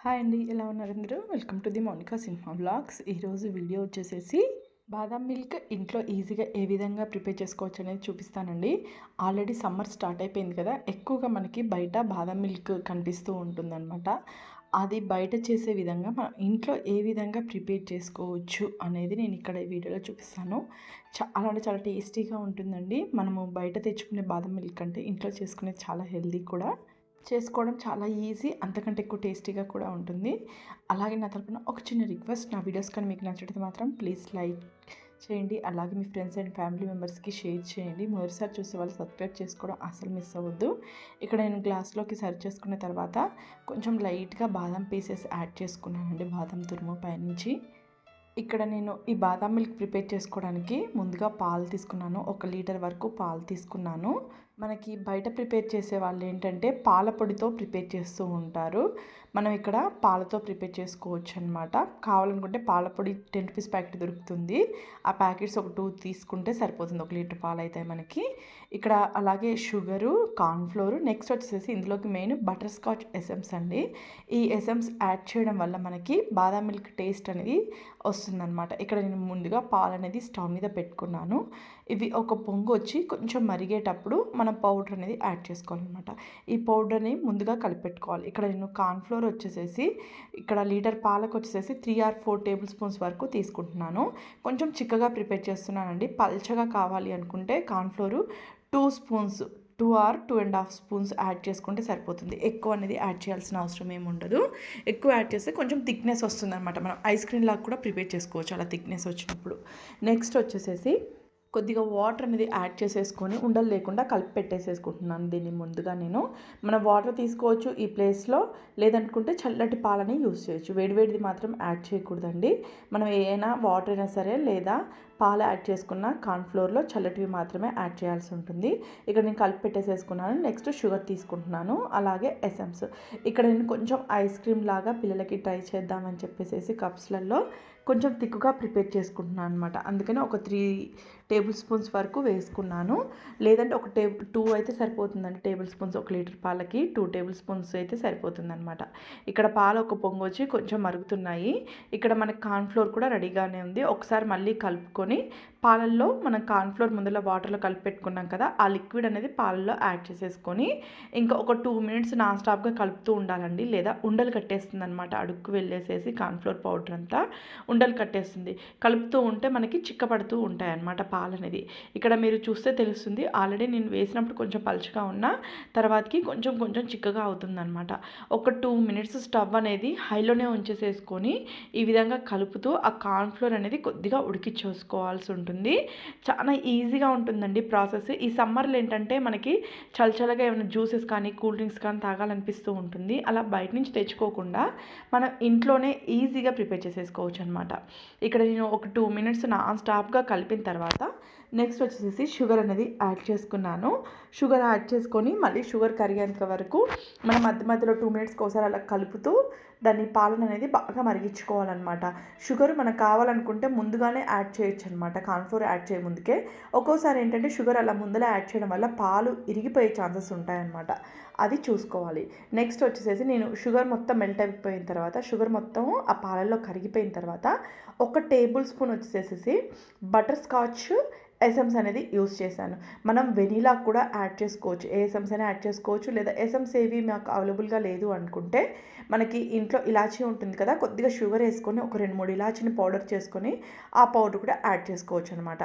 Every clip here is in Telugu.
హాయ్ అండి, ఎలా ఉన్నారు అందరూ? Welcome to the Mounika Sinha vlogs. ఈరోజు వీడియో వచ్చేసేసి బాదం మిల్క్ ఇంట్లో ఈజీగా ఏ విధంగా ప్రిపేర్ చేసుకోవచ్చు అనేది చూపిస్తానండి. ఆల్రెడీ సమ్మర్ స్టార్ట్ అయిపోయింది కదా, ఎక్కువగా మనకి బయట బాదం మిల్క్ కనిపిస్తూ ఉంటుందన్నమాట. అది బయట చేసే విధంగా మనం ఇంట్లో ఏ విధంగా ప్రిపేర్ చేసుకోవచ్చు అనేది నేను ఇక్కడ ఈ వీడియోలో చూపిస్తాను. చాలా అంటే చాలా టేస్టీగా ఉంటుందండి. మనము బయట తెచ్చుకునే బాదం మిల్క్ అంటే ఇంట్లో చేసుకునేది చాలా హెల్దీ కూడా, చేసుకోవడం చాలా ఈజీ, అంతకంటే ఎక్కువ టేస్టీగా కూడా ఉంటుంది. అలాగే నా తరపున ఒక చిన్న రిక్వెస్ట్, నా వీడియోస్ కానీ మీకు నచ్చితే మాత్రం ప్లీజ్ లైక్ చేయండి. అలాగే మీ ఫ్రెండ్స్ అండ్ ఫ్యామిలీ మెంబర్స్కి షేర్ చేయండి. మొదటిసారి చూసే వాళ్ళు సబ్స్క్రైబ్ చేసుకోవడం అసలు మిస్ అవ్వద్దు. ఇక్కడ నేను గ్లాస్లోకి సర్వ్ చేసుకున్న తర్వాత కొంచెం లైట్గా బాదం పీసెస్ యాడ్ చేసుకున్నానండి, బాదం తురుము పైనుంచి. ఇక్కడ నేను ఈ బాదం మిల్క్ ప్రిపేర్ చేసుకోవడానికి ముందుగా పాలు తీసుకున్నాను. 1 లీటర్ వరకు పాలు తీసుకున్నాను. మనకి బయట ప్రిపేర్ చేసే వాళ్ళు ఏంటంటే పాల పొడితో ప్రిపేర్ చేస్తూ ఉంటారు. మనం ఇక్కడ పాలతో ప్రిపేర్ చేసుకోవచ్చు అనమాట. కావాలనుకుంటే పాల పొడి 10 రూపీస్ ప్యాకెట్ దొరుకుతుంది. ఆ ప్యాకెట్స్ ఒక 2 తీసుకుంటే సరిపోతుంది, 1 లీటర్ పాలు అయితే మనకి. ఇక్కడ అలాగే షుగరు, కార్న్ఫ్లోర్, నెక్స్ట్ వచ్చేసి ఇందులోకి మెయిన్ బటర్ స్కాచ్ ఎసెన్స్ అండి. ఈ ఎసెన్స్ యాడ్ చేయడం వల్ల మనకి బాదం మిల్క్ టేస్ట్ అనేది వస్తుందన్నమాట. ఇక్కడ నేను ముందుగా పాలు అనేది స్టవ్ మీద పెట్టుకున్నాను. ఇవి ఒక పొంగు వచ్చి కొంచెం మరిగేటప్పుడు మనం పౌడర్ అనేది యాడ్ చేసుకోవాలన్నమాట. ఈ పౌడర్ని ముందుగా కలిపెట్టుకోవాలి. ఇక్కడ నేను కార్న్ఫ్లోర్ వచ్చేసేసి ఇక్కడ లీటర్ పాలకు వచ్చేసేసి 3 or 4 టేబుల్ స్పూన్స్ వరకు తీసుకుంటున్నాను. కొంచెం చిక్కగా ప్రిపేర్ చేస్తున్నానండి. పల్చగా కావాలి అనుకుంటే cornflour 2 spoons, 2 or 2.5 spoons add చేసుకుంటే సరిపోతుంది. ఎక్కువ అనేది యాడ్ చేయాల్సిన అవసరం ఏమి ఉండదు. ఎక్కువ యాడ్ చేస్తే కొంచెం థిక్నెస్ వస్తుందన్నమాట. మనం ఐస్ క్రీమ్ లాగా కూడా ప్రిపేర్ చేసుకోవచ్చు అలా థిక్నెస్ వచ్చినప్పుడు. నెక్స్ట్ వచ్చేసేసి కొద్దిగా వాటర్ అనేది యాడ్ చేసేసుకొని ఉండలు లేకుండా కలిపి పెట్టేసేసుకుంటున్నాను దీన్ని ముందుగా నేను. మనం వాటర్ తీసుకోవచ్చు ఈ ప్లేస్లో, లేదనుకుంటే చల్లటి పాలని యూస్ చేయొచ్చు. వేడివేడిది మాత్రం యాడ్ చేయకూడదండి. మనం ఏదైనా వాటర్ అయినా సరే లేదా పాలు యాడ్ చేసుకున్న కార్న్ఫ్లోర్లో చల్లటివి మాత్రమే యాడ్ చేయాల్సి ఉంటుంది. ఇక్కడ నేను కలిపి పెట్టేసేసుకున్నాను. నెక్స్ట్ షుగర్ తీసుకుంటున్నాను, అలాగే ఎసెన్స్. ఇక్కడ నేను కొంచెం ఐస్ క్రీమ్ లాగా పిల్లలకి ట్రై చేద్దామని చెప్పేసి కప్స్లలో కొంచెం థిక్గా ప్రిపేర్ చేసుకుంటున్నాను అనమాట. అందుకని ఒక 3 టేబుల్ స్పూన్స్ వరకు వేసుకున్నాను. లేదంటే 2 అయితే సరిపోతుందండి టేబుల్ స్పూన్స్. 1 లీటర్ పాలకి 2 టేబుల్ స్పూన్స్ అయితే సరిపోతుందన్నమాట. ఇక్కడ పాలు ఒక పొంగు వచ్చి కొంచెం మరుగుతున్నాయి. ఇక్కడ మనకి కార్న్ఫ్లోర్ కూడా రెడీగానే ఉంది. ఒకసారి మళ్ళీ కలుపుకొని పాలల్లో మనం కార్న్ఫ్లోర్ ముందులో వాటర్లో కలిపి పెట్టుకున్నాం కదా, ఆ లిక్విడ్ అనేది పాలల్లో యాడ్ చేసేసుకొని ఇంకా ఒక 2 మినిట్స్ నాన్ స్టాప్గా కలుపుతూ ఉండాలండి. లేదా ఉండలు కట్టేస్తుంది అనమాట. అడుక్కు వెళ్ళేసేసి కార్న్ఫ్లోర్ పౌడర్ అంతా ఉండలు కట్టేస్తుంది. కలుపుతూ ఉంటే మనకి చిక్కపడుతూ ఉంటాయి అన్నమాట పాలు అనేది. ఇక్కడ మీరు చూస్తే తెలుస్తుంది, ఆల్రెడీ నేను వేసినప్పుడు కొంచెం పలుచగా ఉన్న తర్వాతకి కొంచెం కొంచెం చిక్కగా అవుతుందన్నమాట. ఒక 2 మినిట్స్ స్టవ్ అనేది హైలోనే ఉంచేసేసుకొని ఈ విధంగా కలుపుతూ ఆ కార్న్ఫ్లోర్ అనేది కొద్దిగా ఉడికించేసుకోవాల్సి ఉంటుంది. చాలా ఈజీగా ఉంటుందండి ప్రాసెస్. ఈ సమ్మర్లో ఏంటంటే మనకి చల్లచల్లగా ఏమైనా జ్యూసెస్ కానీ కూల్ డ్రింక్స్ కానీ తాగాలనిపిస్తూ ఉంటుంది. అలా బయట నుంచి తెచ్చుకోకుండా మనం ఇంట్లోనే ఈజీగా ప్రిపేర్ చేసేసుకోవచ్చు అనమాట. ఇక్కడ నేను ఒక 2 మినిట్స్ నాన్ స్టాప్గా కలిపిన తర్వాత నెక్స్ట్ వచ్చేసి షుగర్ అనేది యాడ్ చేసుకున్నాను. షుగర్ యాడ్ చేసుకొని మళ్ళీ షుగర్ కరిగేంత వరకు మనం మధ్య మధ్యలో 2 మినిట్స్కి ఒకసారి అలా కలుపుతూ దాన్ని పాలను అనేది బాగా మరిగించుకోవాలన్నమాట. షుగర్ మనకు కావాలనుకుంటే ముందుగానే యాడ్ చేయొచ్చు అనమాట, కార్న్ఫ్లోర్ యాడ్ చేయ ముందుకే. ఒక్కోసారి ఏంటంటే షుగర్ అలా ముందర యాడ్ చేయడం వల్ల పాలు ఇరిగిపోయే ఛాన్సెస్ ఉంటాయన్నమాట. అది చూసుకోవాలి. నెక్స్ట్ వచ్చేసేసి నేను షుగర్ మొత్తం మెల్ట్ అయిపోయిన తర్వాత, షుగర్ మొత్తం ఆ పాలల్లో కరిగిపోయిన తర్వాత 1 టేబుల్ స్పూన్ వచ్చేసేసి బటర్ స్కాచ్ ఎసెన్స్ అనేది యూస్ చేశాను. మనం వెనీలా కూడా యాడ్ చేసుకోవచ్చు. ఏ ఎసెన్స్ అయినా యాడ్ చేసుకోవచ్చు. లేదా ఎసెన్స్ ఏవి మాకు అవైలబుల్గా లేదు అనుకుంటే మనకి ఇంట్లో ఇలాచీ ఉంటుంది కదా, కొద్దిగా షుగర్ వేసుకొని ఒక 2-3 ఇలాచీని పౌడర్ చేసుకొని ఆ పౌడర్ కూడా యాడ్ చేసుకోవచ్చు అనమాట.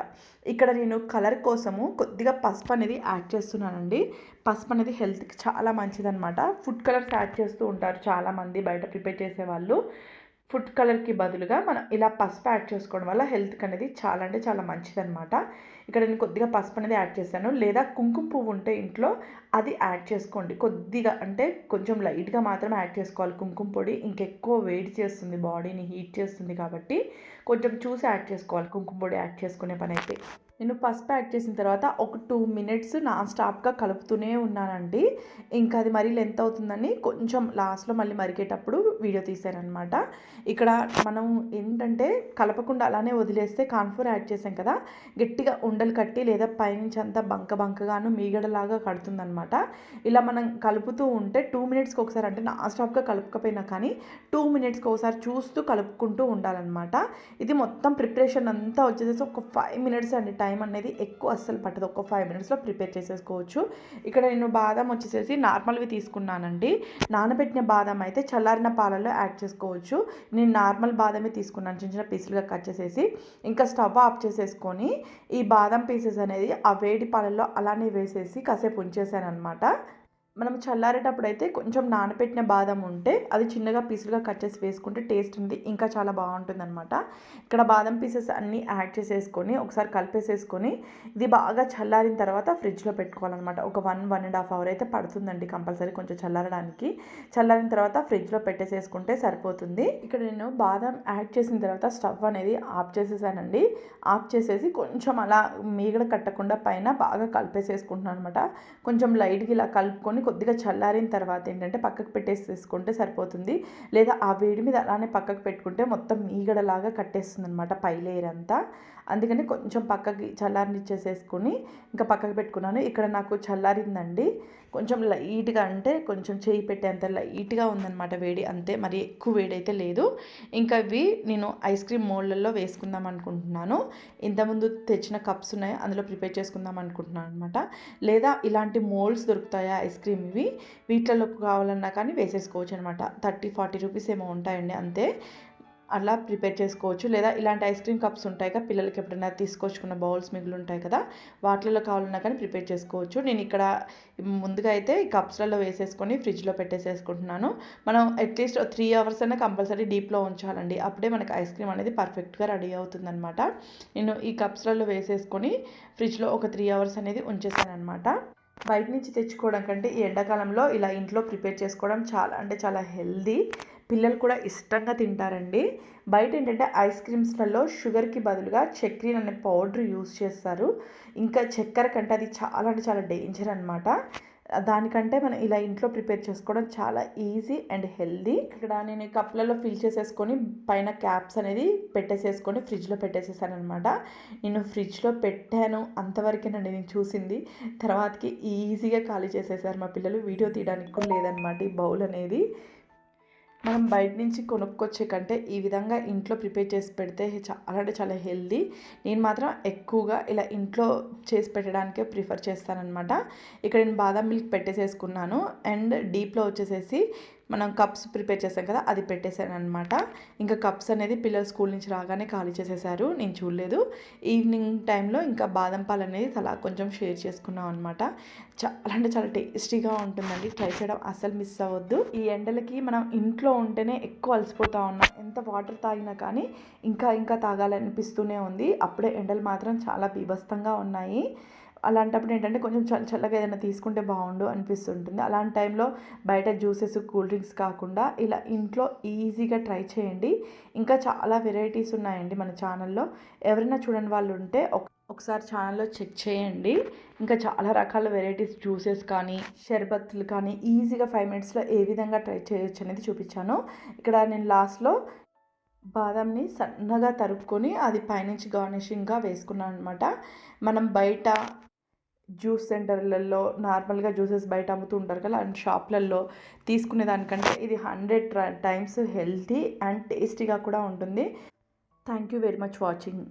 ఇక్కడ నేను కలర్ కోసము కొద్దిగా పసుపు అనేది యాడ్ చేస్తున్నానండి. పసుపు అనేది హెల్త్కి చాలా మంచిదన్నమాట. ఫుడ్ కలర్స్ యాడ్ చేస్తూ ఉంటారు చాలామంది బయట ప్రిపేర్ చేసేవాళ్ళు. ఫుడ్ కలర్కి బదులుగా మనం ఇలా పసుపు యాడ్ చేసుకోవడం వల్ల హెల్త్కి అనేది చాలా అంటే చాలా మంచిదన్నమాట. ఇక్కడ నేను కొద్దిగా పసుపు అనేది యాడ్ చేశాను. లేదా కుంకుమ పువ్వు ఉంటే ఇంట్లో అది యాడ్ చేసుకోండి. కొద్దిగా అంటే కొంచెం లైట్గా మాత్రం యాడ్ చేసుకోవాలి. కుంకుమ పొడి ఇంకెక్కువ వేడి చేస్తుంది, బాడీని హీట్ చేస్తుంది కాబట్టి కొంచెం చూసి యాడ్ చేసుకోవాలి కుంకుమ పొడి యాడ్ చేసుకునే పని అయితే. నేను పసుపు యాడ్ చేసిన తర్వాత ఒక 2 మినిట్స్ నాన్ స్టాప్గా కలుపుతూనే ఉన్నానండి. ఇంకా అది మరీ లెంత్ అవుతుందని కొంచెం లాస్ట్లో మళ్ళీ మరిగేటప్పుడు వీడియో తీశానమాట. ఇక్కడ మనం ఏంటంటే కలపకుండా అలానే వదిలేస్తే కార్న్‌ఫ్లోర్ యాడ్ చేసాం కదా, గట్టిగా ఉండలు కట్టి లేదా పైనుంచి అంతా బంకగాను మీగడలాగా కడుతుందనమాట. ఇలా మనం కలుపుతూ ఉంటే 2 మినిట్స్కి ఒకసారి, అంటే నాన్ స్టాప్గా కలపకపోయినా కానీ 2 మినిట్స్కి ఒకసారి చూస్తూ కలుపుకుంటూ ఉండాలన్నమాట. ఇది మొత్తం ప్రిపరేషన్ అంతా వచ్చేసేసి ఒక 5 మినిట్స్ అండి. టైం అనేది ఎక్కువ అస్సలు పట్టదు. ఒక 5 మినిట్స్లో ప్రిపేర్ చేసేసుకోవచ్చు. ఇక్కడ నేను బాదం వచ్చేసేసి నార్మల్వి తీసుకున్నానండి. నానబెట్టిన బాదం అయితే చల్లారిన పాలల్లో యాడ్ చేసుకోవచ్చు. నేను నార్మల్ బాదమే తీసుకున్నాను, చిన్న చిన్న పీసులుగా కట్ చేసేసి. ఇంకా స్టవ్ ఆఫ్ చేసేసుకొని ఈ బాదం పీసెస్ అనేది ఆ వేడి పాలల్లో అలానే వేసేసి కాసేపు ఉంచేసాను అనమాట. మనం చల్లారేటప్పుడు అయితే కొంచెం నానబెట్టిన బాదం ఉంటే అది చిన్నగా పీసులుగా కట్ చేసి వేసుకుంటే టేస్ట్ అనేది ఇంకా చాలా బాగుంటుందన్నమాట. ఇక్కడ బాదం పీసెస్ అన్నీ యాడ్ చేసేసుకొని ఒకసారి కలిపేసేసుకొని ఇది బాగా చల్లారిన తర్వాత ఫ్రిడ్జ్లో పెట్టుకోవాలన్నమాట. ఒక 1-1.5 అవర్ అయితే పడుతుందండి కంపల్సరీ కొంచెం చల్లారడానికి. చల్లారిన తర్వాత ఫ్రిడ్జ్లో పెట్టేసేసుకుంటే సరిపోతుంది. ఇక్కడ నేను బాదం యాడ్ చేసిన తర్వాత స్టవ్ అనేది ఆఫ్ చేసేసానండి. ఆఫ్ చేసేసి కొంచెం అలా మీగడ కట్టకుండా పైన బాగా కలిపేసేసుకుంటున్నాను అనమాట. కొంచెం లైట్గా ఇలా కలుపుకొని కొద్దిగా చల్లారిన తర్వాత ఏంటంటే పక్కకు పెట్టేసేసుకుంటే సరిపోతుంది. లేదా ఆ వేడి మీద అలానే పక్కకు పెట్టుకుంటే మొత్తం మీగడలాగా కట్టేస్తుంది అనమాట పై లేయర్ అంతా. అందుకని కొంచెం పక్కకి చల్లారనిచ్చేసేసుకొని ఇంకా పక్కకు పెట్టుకున్నాను. ఇక్కడ నాకు చల్లారిందండి. కొంచెం లైట్గా, అంటే కొంచెం చేయి పెట్టేంత లైట్గా ఉందన్నమాట వేడి, అంతే, మరి ఎక్కువ వేడి అయితే లేదు. ఇంకా ఇవి నేను ఐస్ క్రీమ్ మోల్డ్లలో వేసుకుందాం అనుకుంటున్నాను. ఇంతకుముందు తెచ్చిన కప్స్ ఉన్నాయి, అందులో ప్రిపేర్ చేసుకుందాం అనుకుంటున్నాను అనమాట. లేదా ఇలాంటి మోల్డ్స్ దొరుకుతాయా ఐస్ క్రీమ్, వీటిలలో కావాలన్నా కానీ వేసేసుకోవచ్చు అనమాట. 30-40 రూపీస్ ఏమో ఉంటాయండి, అంతే. అలా ప్రిపేర్ చేసుకోవచ్చు. లేదా ఇలాంటి ఐస్ క్రీమ్ కప్స్ ఉంటాయి కదా, పిల్లలకి ఎప్పుడైనా తీసుకొచ్చుకున్న బౌల్స్ మిగిలి ఉంటాయి కదా, వాటిలో కావాలన్నా కానీ ప్రిపేర్ చేసుకోవచ్చు. నేను ఇక్కడ ముందుగా అయితే ఈ కప్స్లలో వేసేసుకొని ఫ్రిడ్జ్లో పెట్టేసేసుకుంటున్నాను. మనం అట్లీస్ట్ 3 అవర్స్ అయినా కంపల్సరీ డీప్లో ఉంచాలండి. అప్పుడే మనకి ఐస్ క్రీమ్ అనేది పర్ఫెక్ట్గా రెడీ అవుతుందన్నమాట. నేను ఈ కప్స్లలో వేసేసుకొని ఫ్రిడ్జ్లో ఒక 3 అవర్స్ అనేది ఉంచేసాను అనమాట. బయట నుంచి తెచ్చుకోవడం కంటే ఈ ఎండాకాలంలో ఇలా ఇంట్లో ప్రిపేర్ చేసుకోవడం చాలా అంటే చాలా హెల్దీ. పిల్లలు కూడా ఇష్టంగా తింటారండి. బయట ఏంటంటే ఐస్ క్రీమ్స్లలో షుగర్కి బదులుగా చక్కెర అనే పౌడర్ యూస్ చేస్తారు. ఇంకా చక్కెర కంటే అది చాలా అంటే చాలా డేంజర్ అనమాట. దానికంటే మనం ఇలా ఇంట్లో ప్రిపేర్ చేసుకోవడం చాలా ఈజీ అండ్ హెల్దీ. ఇక్కడ నేను ఈ కప్పులలో ఫిల్ చేసేసుకొని పైన క్యాప్స్ అనేది పెట్టేసేసుకొని ఫ్రిడ్జ్లో పెట్టేసేసాను అనమాట. నేను ఫ్రిడ్జ్లో పెట్టాను అంతవరకేనండి నేను చూసింది. తర్వాతకి ఈజీగా ఖాళీ చేసేసారు మా పిల్లలు. వీడియో తీయడానికి కూడా లేదనమాట ఈ బౌల్ అనేది. మనం బయట నుంచి కొనుక్కొచ్చే కంటే ఈ విధంగా ఇంట్లో ప్రిపేర్ చేసి పెడితే చాలా అంటే చాలా హెల్దీ. నేను మాత్రం ఎక్కువగా ఇలా ఇంట్లో చేసి పెట్టడానికే ప్రిఫర్ చేస్తానన్నమాట. ఇక్కడ నేను బాదం మిల్క్ పెట్టేసేసుకున్నాను. అండ్ డీప్లో వచ్చేసేసి మనం కప్స్ ప్రిపేర్ చేసాం కదా, అది పెట్టేశాను అనమాట. ఇంకా కప్స్ అనేది పిల్లలు స్కూల్ నుంచి రాగానే ఖాళీ చేసేసారు, నేను చూడలేదు. ఈవినింగ్ టైంలో ఇంకా బాదం పాలు అనేది అలా కొంచెం షేర్ చేసుకున్నాం అనమాట. చాలా అంటే చాలా టేస్టీగా ఉంటుందండి. ట్రై చేయడం అస్సలు మిస్ అవ్వద్దు. ఈ ఎండలకి మనం ఇంట్లో ఉంటేనే ఎక్కువ అలసిపోతూ ఉన్నాం. ఎంత వాటర్ తాగినా కానీ ఇంకా తాగాలనిపిస్తూనే ఉంది. అప్పుడే ఎండలు మాత్రం చాలా బీభత్సంగా ఉన్నాయి. అలాంటప్పుడు ఏంటంటే కొంచెం చల్లగా ఏదైనా తీసుకుంటే బాగుండు అనిపిస్తుంటుంది. అలాంటి టైంలో బయట జ్యూసెస్, కూల్ డ్రింక్స్ కాకుండా ఇలా ఇంట్లో ఈజీగా ట్రై చేయండి. ఇంకా చాలా వెరైటీస్ ఉన్నాయండి మన ఛానల్లో. ఎవరైనా చూడని వాళ్ళు ఉంటే ఒకసారి ఛానల్లో చెక్ చేయండి. ఇంకా చాలా రకాల వెరైటీస్ జ్యూసెస్ కానీ షర్బత్లు కానీ ఈజీగా 5 మినిట్స్లో ఏ విధంగా ట్రై చేయొచ్చు అనేది చూపించాను. ఇక్కడ నేను లాస్ట్లో బాదంని సన్నగా తరుక్కొని అది పైనుంచి గార్నిషింగ్గా వేసుకున్నాను అనమాట. మనం బయట జ్యూస్ సెంటర్లలో నార్మల్గా జ్యూసెస్ బయట అమ్ముతూ ఉంటారు కదా, అండ్ షాప్లలో తీసుకునే దానికంటే ఇది 100 టైమ్స్ హెల్తీ అండ్ టేస్టీగా కూడా ఉంటుంది. Thank you very much watching.